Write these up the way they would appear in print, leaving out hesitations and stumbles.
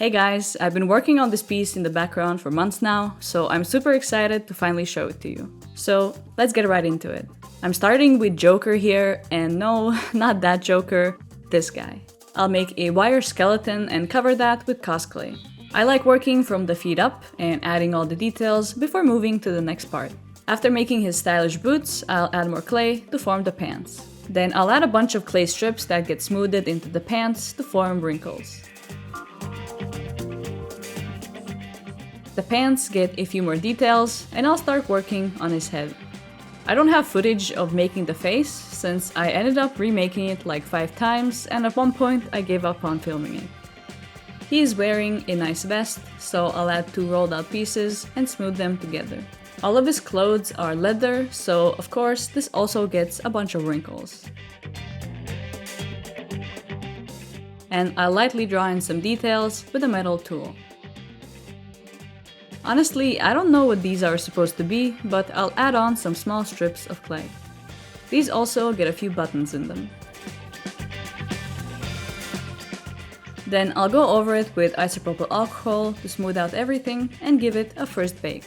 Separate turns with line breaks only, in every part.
Hey guys, I've been working on this piece in the background for months now, so I'm super excited to finally show it to you. So let's get right into it. I'm starting with Joker here, and no, not that Joker, this guy. I'll make a wire skeleton and cover that with Cosclay. I like working from the feet up and adding all the details before moving to the next part. After making his stylish boots, I'll add more clay to form the pants. Then I'll add a bunch of clay strips that get smoothed into the pants to form wrinkles. The pants get a few more details, and I'll start working on his head. I don't have footage of making the face, since I ended up remaking it like 5 times, and at one point I gave up on filming it. He is wearing a nice vest, so I'll add 2 rolled out pieces and smooth them together. All of his clothes are leather, so of course this also gets a bunch of wrinkles. And I'll lightly draw in some details with a metal tool. Honestly, I don't know what these are supposed to be, but I'll add on some small strips of clay. These also get a few buttons in them. Then I'll go over it with isopropyl alcohol to smooth out everything and give it a first bake.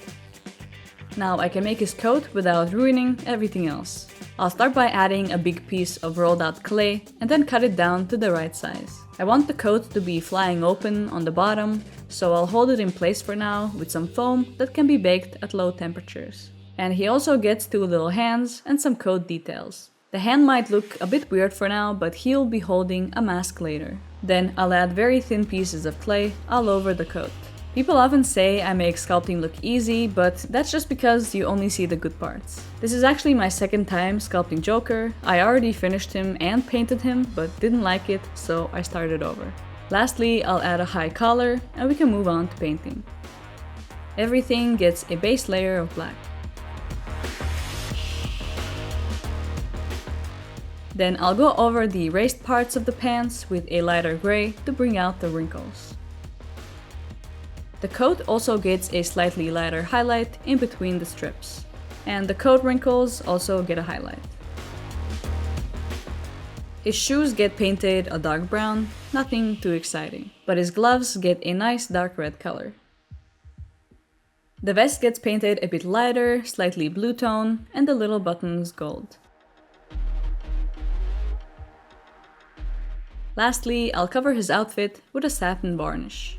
Now I can make his coat without ruining everything else. I'll start by adding a big piece of rolled out clay and then cut it down to the right size. I want the coat to be flying open on the bottom, so I'll hold it in place for now with some foam that can be baked at low temperatures. And he also gets 2 little hands and some coat details. The hand might look a bit weird for now, but he'll be holding a mask later. Then I'll add very thin pieces of clay all over the coat. People often say I make sculpting look easy, but that's just because you only see the good parts. This is actually my second time sculpting Joker. I already finished him and painted him, but didn't like it, so I started over. Lastly, I'll add a high collar, and we can move on to painting. Everything gets a base layer of black. Then I'll go over the erased parts of the pants with a lighter gray to bring out the wrinkles. The coat also gets a slightly lighter highlight in between the strips. And the coat wrinkles also get a highlight. His shoes get painted a dark brown, nothing too exciting, but his gloves get a nice dark red color. The vest gets painted a bit lighter, slightly blue tone, and the little buttons gold. Lastly, I'll cover his outfit with a satin varnish.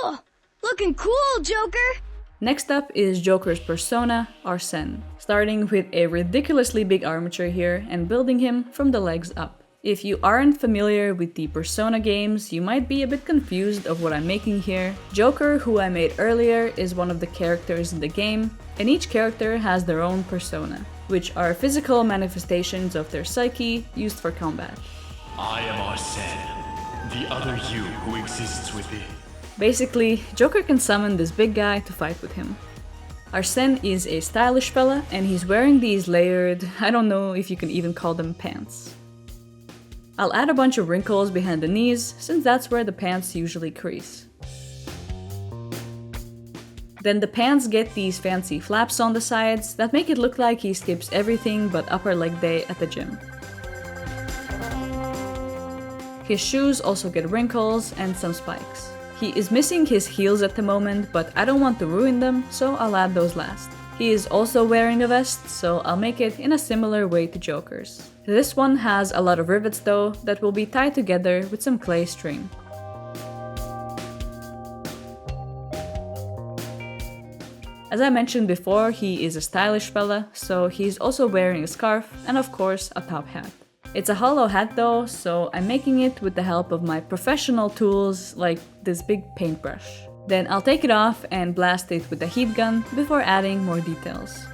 Ooh, looking cool, Joker!
Next up is Joker's persona, Arsene, starting with a ridiculously big armature here and building him from the legs up. If you aren't familiar with the Persona games, you might be a bit confused of what I'm making here. Joker, who I made earlier, is one of the characters in the game, and each character has their own persona, which are physical manifestations of their psyche used for combat.
I am Arsene, the other you who exists within.
Basically, Joker can summon this big guy to fight with him. Arsene is a stylish fella, and he's wearing these layered, I don't know if you can even call them pants. I'll add a bunch of wrinkles behind the knees, since that's where the pants usually crease. Then the pants get these fancy flaps on the sides that make it look like he skips everything but upper leg day at the gym. His shoes also get wrinkles and some spikes. He is missing his heels at the moment, but I don't want to ruin them, so I'll add those last. He is also wearing a vest, so I'll make it in a similar way to Joker's. This one has a lot of rivets though, that will be tied together with some clay string. As I mentioned before, he is a stylish fella, so he's also wearing a scarf and of course a top hat. It's a hollow hat though, so I'm making it with the help of my professional tools like this big paintbrush. Then I'll take it off and blast it with a heat gun before adding more details.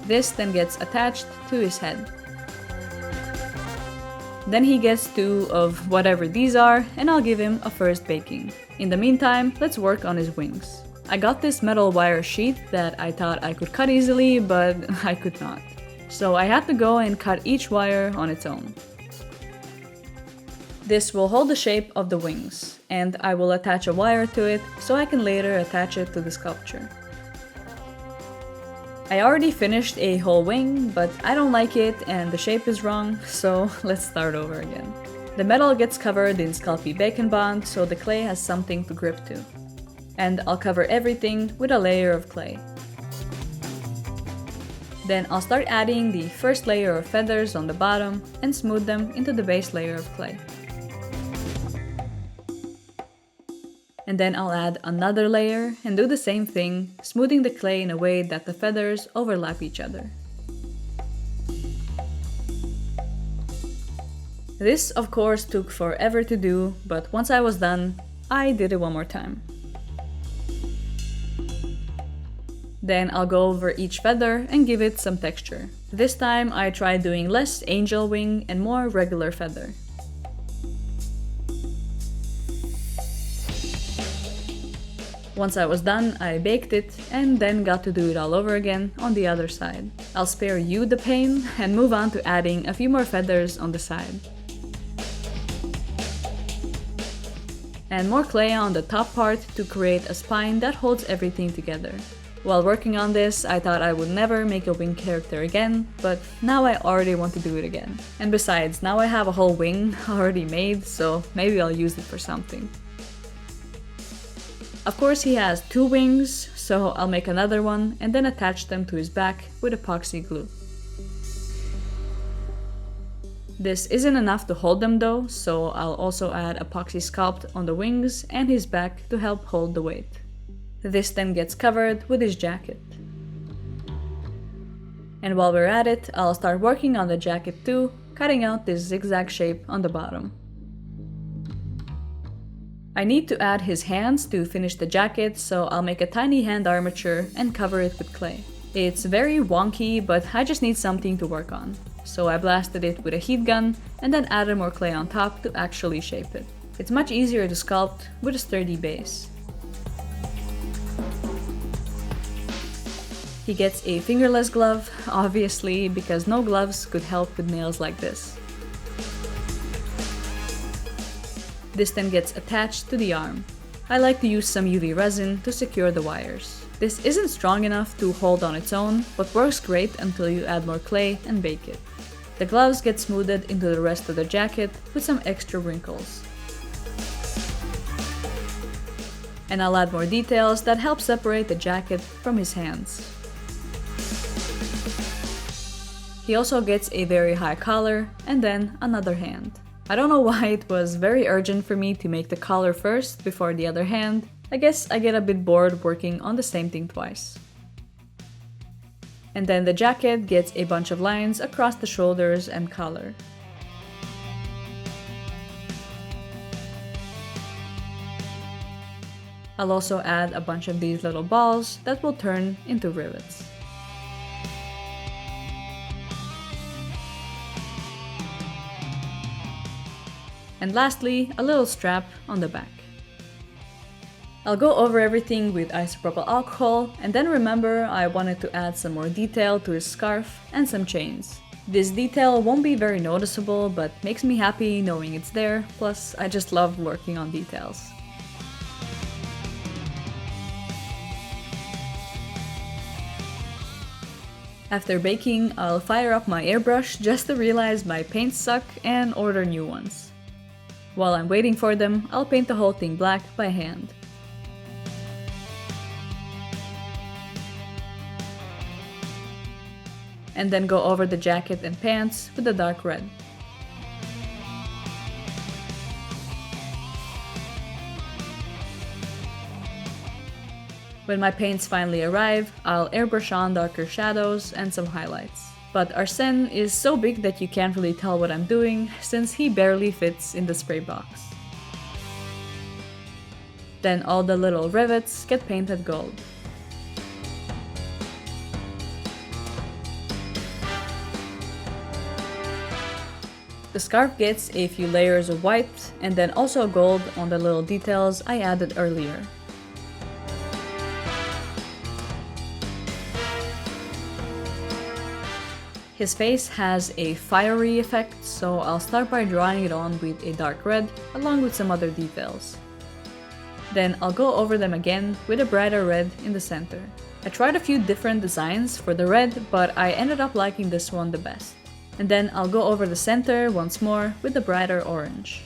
This then gets attached to his head. Then he gets 2 of whatever these are, and I'll give him a first baking. In the meantime, let's work on his wings. I got this metal wire sheet that I thought I could cut easily, but I could not. So I had to go and cut each wire on its own. This will hold the shape of the wings, and I will attach a wire to it so I can later attach it to the sculpture. I already finished a whole wing, but I don't like it and the shape is wrong, so let's start over again. The metal gets covered in Sculpey Bacon Bond so the clay has something to grip to. And I'll cover everything with a layer of clay. Then I'll start adding the first layer of feathers on the bottom and smooth them into the base layer of clay. And then I'll add another layer and do the same thing, smoothing the clay in a way that the feathers overlap each other. This, of course, took forever to do, but once I was done, I did it one more time. Then I'll go over each feather and give it some texture. This time I tried doing less angel wing and more regular feather. Once I was done, I baked it and then got to do it all over again on the other side. I'll spare you the pain and move on to adding a few more feathers on the side. And more clay on the top part to create a spine that holds everything together. While working on this, I thought I would never make a wing character again, but now I already want to do it again. And besides, now I have a whole wing already made, so maybe I'll use it for something. Of course he has 2 wings, so I'll make another one and then attach them to his back with epoxy glue. This isn't enough to hold them though, so I'll also add epoxy sculpt on the wings and his back to help hold the weight. This then gets covered with his jacket. And while we're at it, I'll start working on the jacket too, cutting out this zigzag shape on the bottom. I need to add his hands to finish the jacket, so I'll make a tiny hand armature and cover it with clay. It's very wonky, but I just need something to work on. So I blasted it with a heat gun and then added more clay on top to actually shape it. It's much easier to sculpt with a sturdy base. He gets a fingerless glove, obviously, because no gloves could help with nails like this. This then gets attached to the arm. I like to use some UV resin to secure the wires. This isn't strong enough to hold on its own, but works great until you add more clay and bake it. The gloves get smoothed into the rest of the jacket with some extra wrinkles. And I'll add more details that help separate the jacket from his hands. He also gets a very high collar and then another hand. I don't know why it was very urgent for me to make the collar first before the other hand. I guess I get a bit bored working on the same thing twice. And then the jacket gets a bunch of lines across the shoulders and collar. I'll also add a bunch of these little balls that will turn into rivets. And lastly, a little strap on the back. I'll go over everything with isopropyl alcohol and then remember I wanted to add some more detail to his scarf and some chains. This detail won't be very noticeable but makes me happy knowing it's there, plus I just love working on details. After baking, I'll fire up my airbrush just to realize my paints suck and order new ones. While I'm waiting for them, I'll paint the whole thing black by hand. And then go over the jacket and pants with a dark red. When my paints finally arrive, I'll airbrush on darker shadows and some highlights. But Arsene is so big that you can't really tell what I'm doing since he barely fits in the spray box. Then all the little rivets get painted gold. The scarf gets a few layers of white and then also gold on the little details I added earlier. His face has a fiery effect, so I'll start by drawing it on with a dark red along with some other details. Then I'll go over them again with a brighter red in the center. I tried a few different designs for the red, but I ended up liking this one the best. And then I'll go over the center once more with the brighter orange.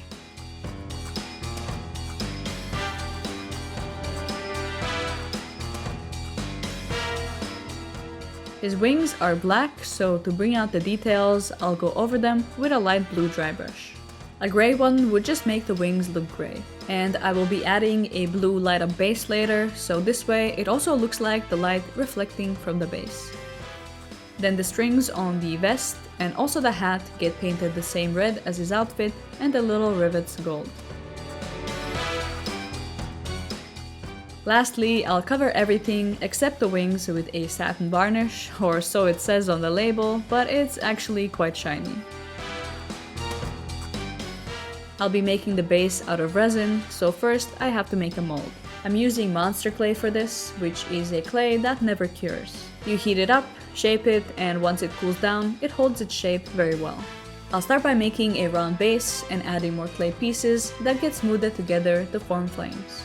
His wings are black, so to bring out the details, I'll go over them with a light blue dry brush. A gray one would just make the wings look gray. And I will be adding a blue light up base later, so this way it also looks like the light reflecting from the base. Then the strings on the vest and also the hat get painted the same red as his outfit and the little rivets gold. Lastly, I'll cover everything except the wings with a satin varnish, or so it says on the label, but it's actually quite shiny. I'll be making the base out of resin, so first I have to make a mold. I'm using monster clay for this, which is a clay that never cures. You heat it up, shape it, and once it cools down, it holds its shape very well. I'll start by making a round base and adding more clay pieces that get smoothed together to form flames.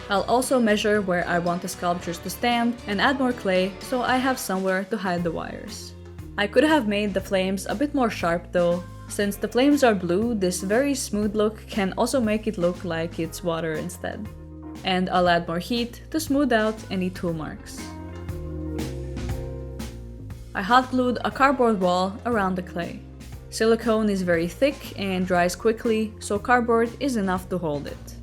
I'll also measure where I want the sculptures to stand and add more clay so I have somewhere to hide the wires. I could have made the flames a bit more sharp though. Since the flames are blue, this very smooth look can also make it look like it's water instead. And I'll add more heat to smooth out any tool marks. I hot glued a cardboard wall around the clay. Silicone is very thick and dries quickly, so cardboard is enough to hold it.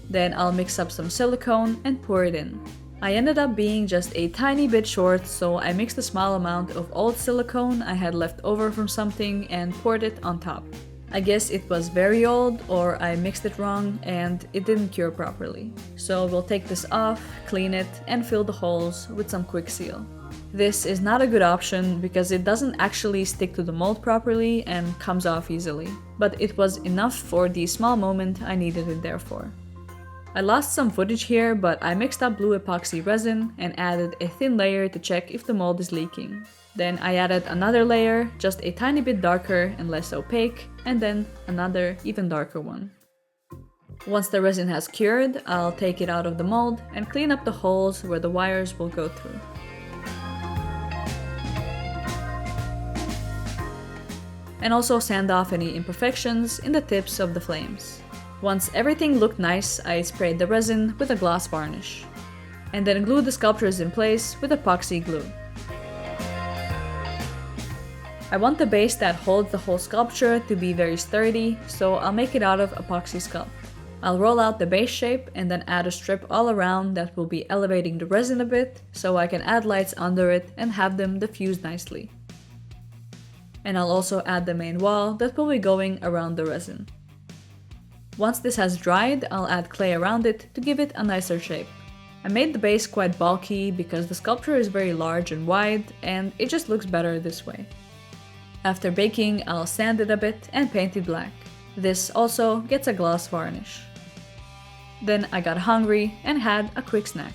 Then I'll mix up some silicone and pour it in. I ended up being just a tiny bit short, so I mixed a small amount of old silicone I had left over from something and poured it on top. I guess it was very old, or I mixed it wrong and it didn't cure properly. So we'll take this off, clean it, and fill the holes with some quick seal. This is not a good option because it doesn't actually stick to the mold properly and comes off easily. But it was enough for the small moment I needed it there for. I lost some footage here, but I mixed up blue epoxy resin and added a thin layer to check if the mold is leaking. Then I added another layer, just a tiny bit darker and less opaque, and then another even darker one. Once the resin has cured, I'll take it out of the mold and clean up the holes where the wires will go through. And also sand off any imperfections in the tips of the flames. Once everything looked nice, I sprayed the resin with a gloss varnish, and then glued the sculptures in place with epoxy glue. I want the base that holds the whole sculpture to be very sturdy, so I'll make it out of epoxy sculpt. I'll roll out the base shape and then add a strip all around that will be elevating the resin a bit, so I can add lights under it and have them diffuse nicely. And I'll also add the main wall that will be going around the resin. Once this has dried, I'll add clay around it to give it a nicer shape. I made the base quite bulky because the sculpture is very large and wide, and it just looks better this way. After baking, I'll sand it a bit and paint it black. This also gets a gloss varnish. Then I got hungry and had a quick snack.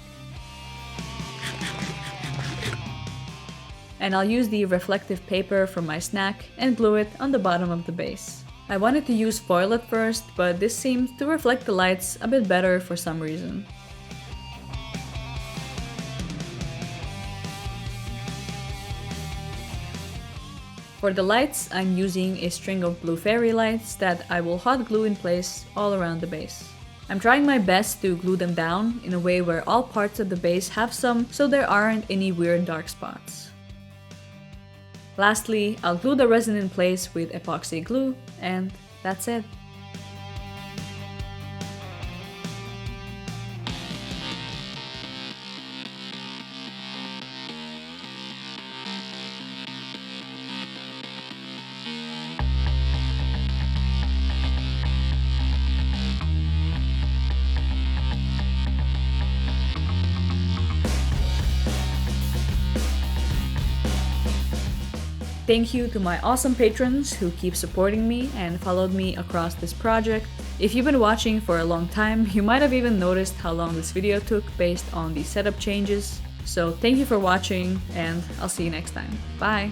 And I'll use the reflective paper from my snack and glue it on the bottom of the base. I wanted to use foil at first, but this seemed to reflect the lights a bit better for some reason. For the lights, I'm using a string of blue fairy lights that I will hot glue in place all around the base. I'm trying my best to glue them down in a way where all parts of the base have some, so there aren't any weird dark spots. Lastly, I'll glue the resin in place with epoxy glue, and that's it. Thank you to my awesome patrons who keep supporting me and followed me across this project. If you've been watching for a long time, you might have even noticed how long this video took based on the setup changes. So thank you for watching, and I'll see you next time. Bye!